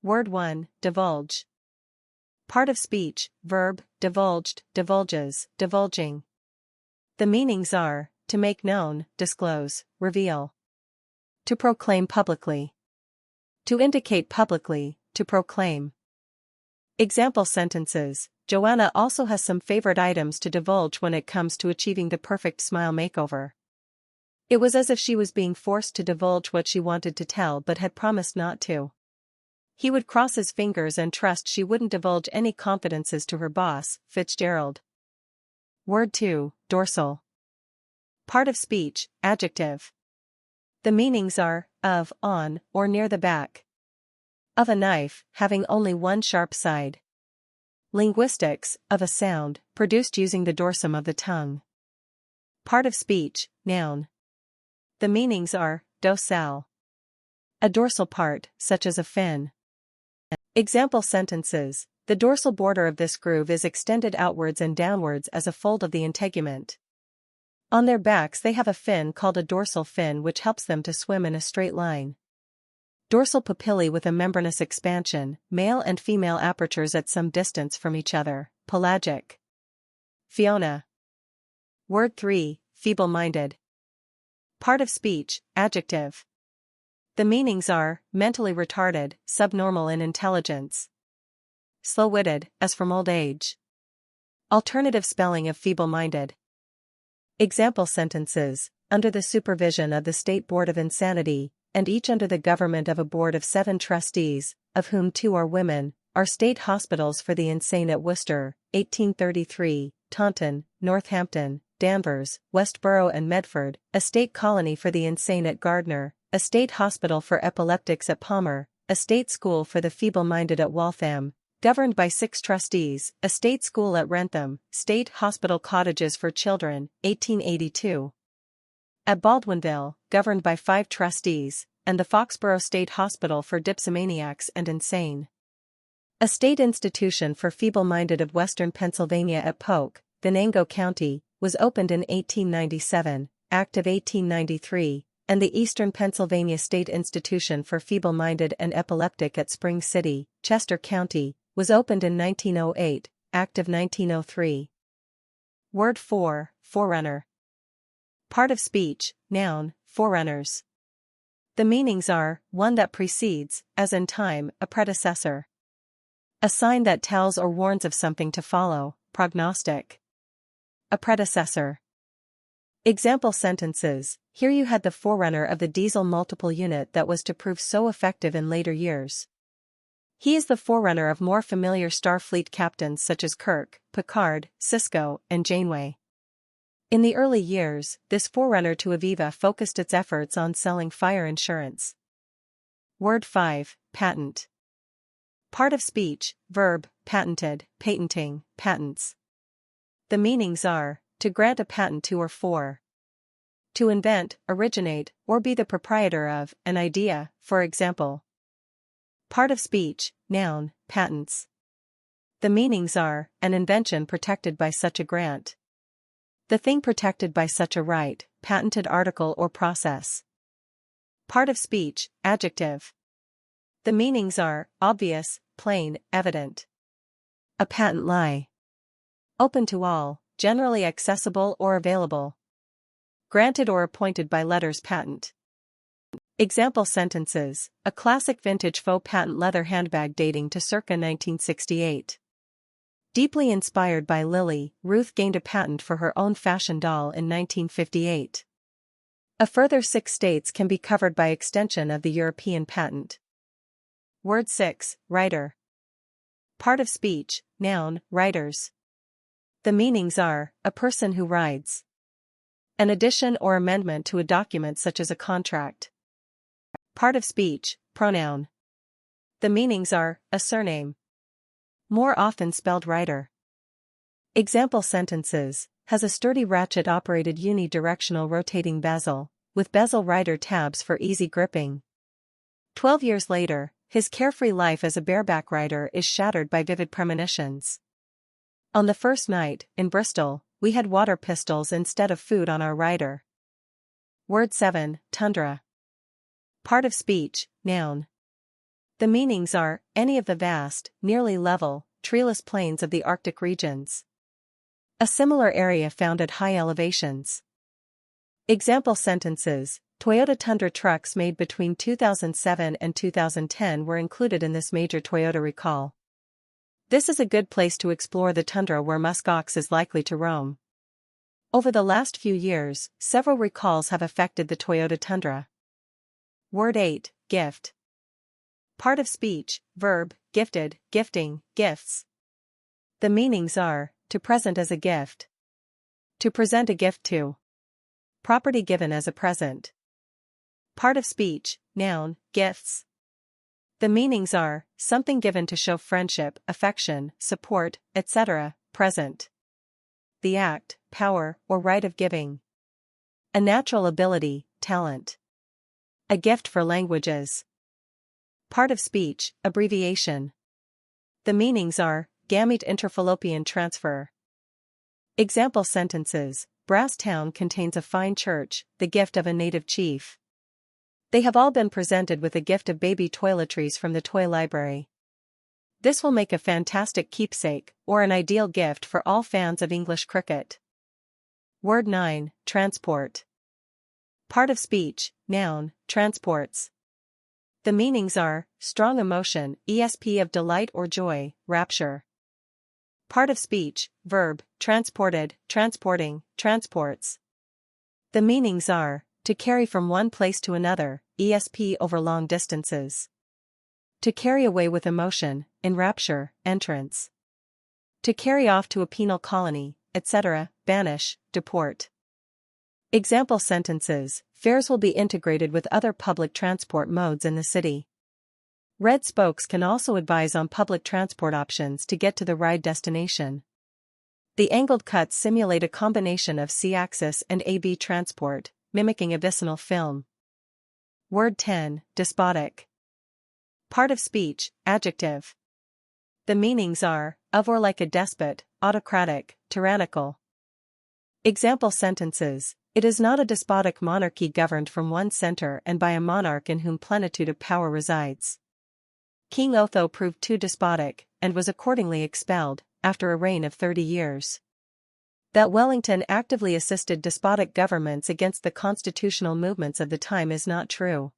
Word 1, divulge. Part of speech, verb, divulged, divulges, divulging. The meanings are, to make known, disclose, reveal. To proclaim publicly. To indicate publicly, to proclaim. Example sentences: Joanna also has some favorite items to divulge when it comes to achieving the perfect smile makeover. It was as if she was being forced to divulge what she wanted to tell but had promised not to. He would cross his fingers and trust she wouldn't divulge any confidences to her boss, Fitzgerald. Word 2, dorsal. Part of speech, adjective. The meanings are, of, on, or near the back. Of a knife, having only one sharp side. Linguistics, of a sound, produced using the dorsum of the tongue. Part of speech, noun. The meanings are, dorsal. A dorsal part, such as a fin. Example sentences: the dorsal border of this groove is extended outwards and downwards as a fold of the integument. On their backs they have a fin called a dorsal fin which helps them to swim in a straight line. Dorsal papillae with a membranous expansion, male and female apertures at some distance from each other, pelagic. Fiona. Word 3, feeble-minded. Part of speech, adjective. The meanings are, mentally retarded, subnormal in intelligence. Slow-witted, as from old age. Alternative spelling of feeble-minded. Example sentences: under the supervision of the State Board of Insanity, and each under the government of a board of 7 trustees, of whom 2 are women, are state hospitals for the insane at Worcester, 1833, Taunton, Northampton, Danvers, Westboro and Medford, a state colony for the insane at Gardner, a state hospital for epileptics at Palmer, a state school for the feeble-minded at Waltham, governed by 6 trustees, a state school at Wrentham, state hospital cottages for children, 1882. At Baldwinville, governed by 5 trustees, and the Foxborough State Hospital for dipsomaniacs and insane. A state institution for feeble-minded of western Pennsylvania at Polk, Venango County, was opened in 1897, Act of 1893, and the Eastern Pennsylvania State Institution for Feeble-Minded and Epileptic at Spring City, Chester County, was opened in 1908, Act of 1903. Word 4, forerunner. Part of speech, noun, forerunners. The meanings are, one that precedes, as in time, a predecessor. A sign that tells or warns of something to follow, prognostic. A predecessor. Example sentences: here you had the forerunner of the diesel multiple unit that was to prove so effective in later years. He is the forerunner of more familiar Starfleet captains such as Kirk, Picard, Sisko, and Janeway. In the early years, this forerunner to Aviva focused its efforts on selling fire insurance. Word 5, patent. Part of speech, verb, patented, patenting, patents. The meanings are, to grant a patent to or for. To invent, originate, or be the proprietor of, an idea, for example. Part of speech, noun, patents. The meanings are, an invention protected by such a grant. The thing protected by such a right, patented article or process. Part of speech, adjective. The meanings are, obvious, plain, evident. A patent lie. Open to all, generally accessible or available. Granted or appointed by letters patent. Example sentences: a classic vintage faux patent leather handbag dating to circa 1968. Deeply inspired by Lily, Ruth gained a patent for her own fashion doll in 1958. A further 6 states can be covered by extension of the European patent. Word 6, writer. Part of speech, noun, writers. The meanings are, a person who rides. An addition or amendment to a document such as a contract. Part of speech, pronoun. The meanings are, a surname. More often spelled writer. Example sentences: has a sturdy ratchet-operated unidirectional rotating bezel, with bezel rider tabs for easy gripping. 12 years later, his carefree life as a bareback rider is shattered by vivid premonitions. On the first night, in Bristol, we had water pistols instead of food on our rider. Word 7, tundra. Part of speech, noun. The meanings are, any of the vast, nearly level, treeless plains of the Arctic regions. A similar area found at high elevations. Example sentences: Toyota Tundra trucks made between 2007 and 2010 were included in this major Toyota recall. This is a good place to explore the tundra where muskox is likely to roam. Over the last few years, several recalls have affected the Toyota Tundra. Word 8, gift. Part of speech, verb, gifted, gifting, gifts. The meanings are, to present as a gift. To present a gift to. Property given as a present. Part of speech, noun, gifts. The meanings are, something given to show friendship, affection, support, etc., present. The act, power, or right of giving. A natural ability, talent. A gift for languages. Part of speech, abbreviation. The meanings are, gamete interfallopian transfer. Example sentences: Brasstown contains a fine church, the gift of a native chief. They have all been presented with a gift of baby toiletries from the toy library. This will make a fantastic keepsake, or an ideal gift for all fans of English cricket. Word 9, transport. Part of speech, noun, transports. The meanings are, strong emotion, esp of delight or joy, rapture. Part of speech, verb, transported, transporting, transports. The meanings are, to carry from one place to another, esp over long distances. To carry away with emotion, enrapture, entrance. To carry off to a penal colony, etc., banish, deport. Example sentences: fares will be integrated with other public transport modes in the city. Red spokes can also advise on public transport options to get to the ride destination. The angled cuts simulate a combination of C-axis and AB transport, mimicking a vicinal film. Word 10, despotic. Part of speech, adjective. The meanings are, of or like a despot, autocratic, tyrannical. Example sentences: it is not a despotic monarchy governed from one center and by a monarch in whom plenitude of power resides. King Otho proved too despotic, and was accordingly expelled, after a reign of 30 years. That Wellington actively assisted despotic governments against the constitutional movements of the time is not true.